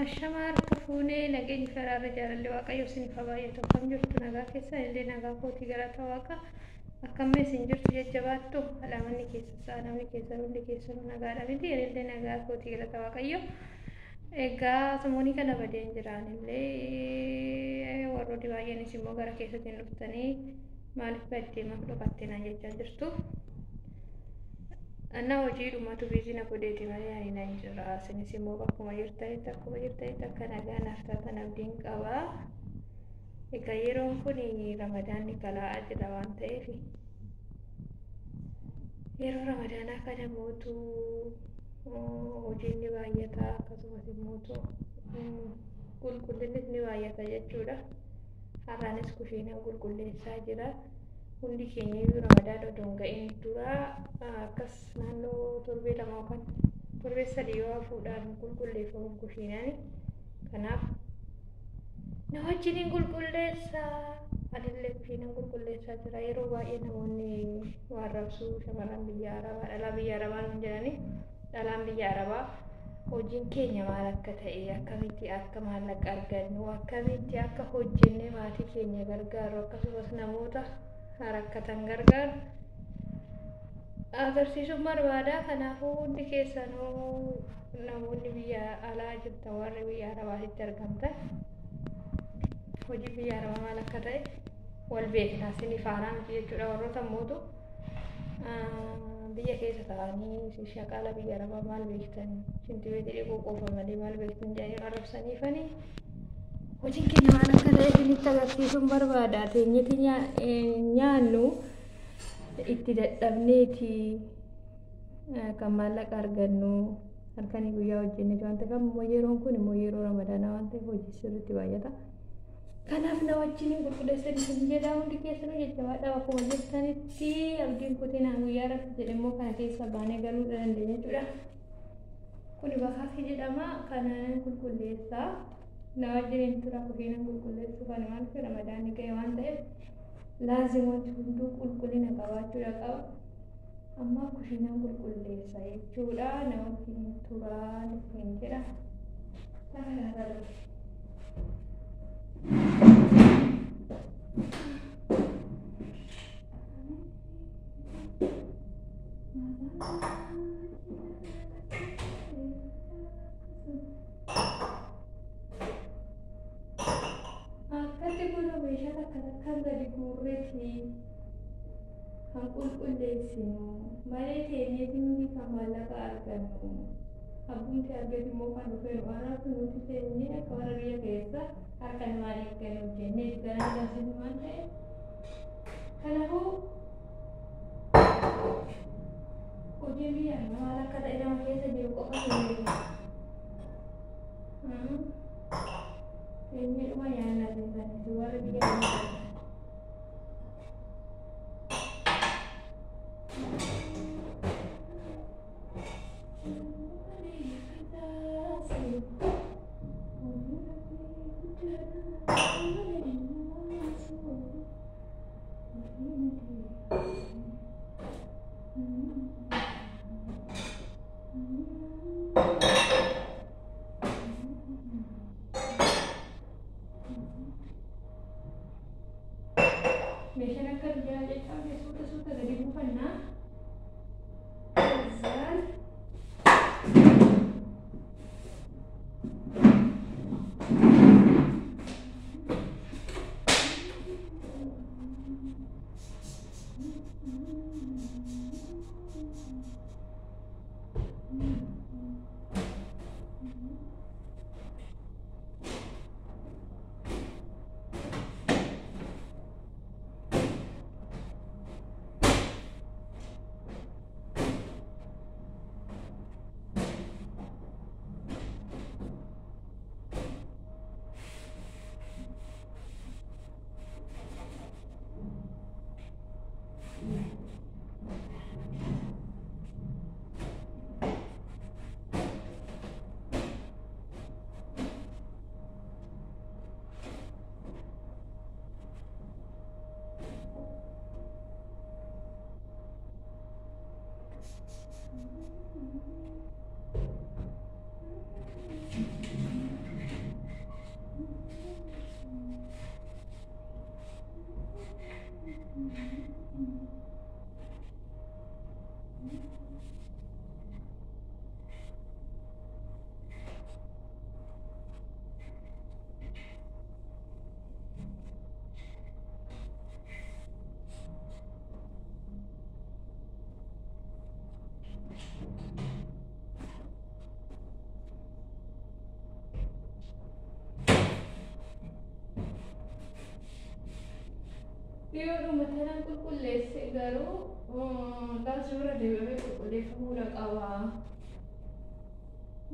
Ashamaa harka fuunee nageenya karaarra jaalallee waaqayyo isiniif haa baay'atu. Akkam jirtu nagaa keessa illee nagaa kootii galata waaqa. Akkam isin jirtu jajjabaattu alaamanni keessa namni keessa hundi keessa nagaadha miti illee nagaa kootii galata waaqayyo. Egaa samoonii kana badeen jiraan illee warrooti baay'eenis immoo gara keessatiin dhuftanii maaliif baddee maaf dhokattina jechaa jirtu. Anna hojii dhumatu biizina kodeeti malee ani nan jira. Isinis immoo bakkuma jirtanitti akkuma jirtanitti akka nagaan haftaatan abdiin qaba. Egaa yeroon kun ramadaanni kala'aa jira waan ta'eef yeroo ramadaanaa kana mootu hojiin ni baay'ata akkasumas immoo qulqullinnis ni baay'ata jechuudha. Har'aanis kushiinaan qulqulleessaa jira. Hundi keenya iyyuu ramadaan odoo hin ga'in dura akkas naannoo torbee lama yookaan torbee sadii yoo hafuudhaan qulqulleeffamu kushiinaan. Kanaaf na wajjiniin qulqulleessaa anillee kushiinaan qulqulleessaa jira. Yeroo baay'ee namoonni waan rabsuu shamarran biyya arabaa dhalaa biyya arabaa nuun jedhani dhalaan biyya arabaa hojiin keenya maal akka ta'e akkamitti akka maallaqa argannu akkamitti akka hojjennee maatii keenya gargaaru akkasumas namoota rakkatan gargaaru agarsiisuun barbaada. Kanaafuu hundi keessanuu namoonni biyya alaa jirtan warri biyya arabaatti argamtan hojii biyya arabaa maal akka ta'e wal beekna isiniif haaraa miti jechuudha. Warroota mootu biyya keessa ta'anii shaqaala biyya arabaa maal beektan shintibeetii dhiquu qofa malee maal beektan jedhanii arrabsaniifanii hojiin keenya maal akka ta'e isinitti agarsiisuun barbaada. Teenyeti nyaannu itti dadhabneeti kan maallaqa argannu halkanii guyyaa hojjenneeti waan ta'eef ammoo yeroon kun immoo yeroo ramadaanaa waan ta'eef hojii sirriitti baay'ata. Kanaaf na wajjiniin qulqulleessan isin jedhaa hundi keessanuu jajjabaadhaa akkuma jirtanitti abdiin kutinaa guyyaa rabbi jedhe immoo kana keessa baanee galuu dandeenya jechuudha. Kuni bakaafii jedhama. Kanaan qulqulleessaa na wajjiniin tura kushiinaan qulqulleessuu kan waan ta'eef ramadaanni ga'e waan ta'eef laazimooti hunduu qulqullina qabaachuudha qaba. Amma kushiinaan qulqulleessa jechuudha. Na wajjiniin turaa hin jedha. Akkatti kun meeshaan akka gadi guurreeti kan qulqulleessinu malee teenyeetiin kan maallaqa argannu abbumti argatu immoo kan dhufeenu anaaf nuti teenyee akka warra biyya keessa harkaan maaliif kan hojjennee gara agarsiisu waan ta'eef kanaafuu hojii biyya maal akka ta'e nama keessa jiru qofa hin beeku. Ini lumayan lah dengan luar biasa. Meeshaan kerja jechuun suuta gadi buufannaa. Io non metterà in qulqulleesse garuu taasifamuu deebamee qulqulleeffamuu qaba.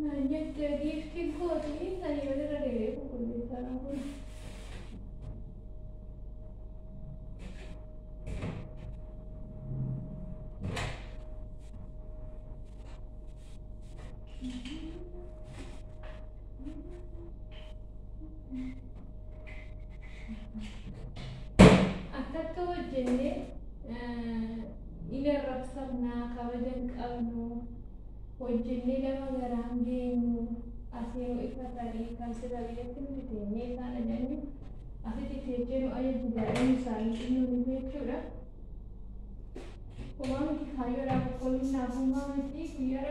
Maal jettee giiftiin kooti sanii walirra deebi'ee qulqulleessaa kun. Akkatti hojjennee ila rabsamnaa kabajan qabnu hojjennee lama garaan geenyu asii ifatanii kan sirra biyyatti nuti teenyee isaan ajannu asitti teessee nu ajajju gaa'een isaanii xinnuun jechuudha. Kumaan kaayyoodhaaf qollinnaaf uumaa miti guyyaa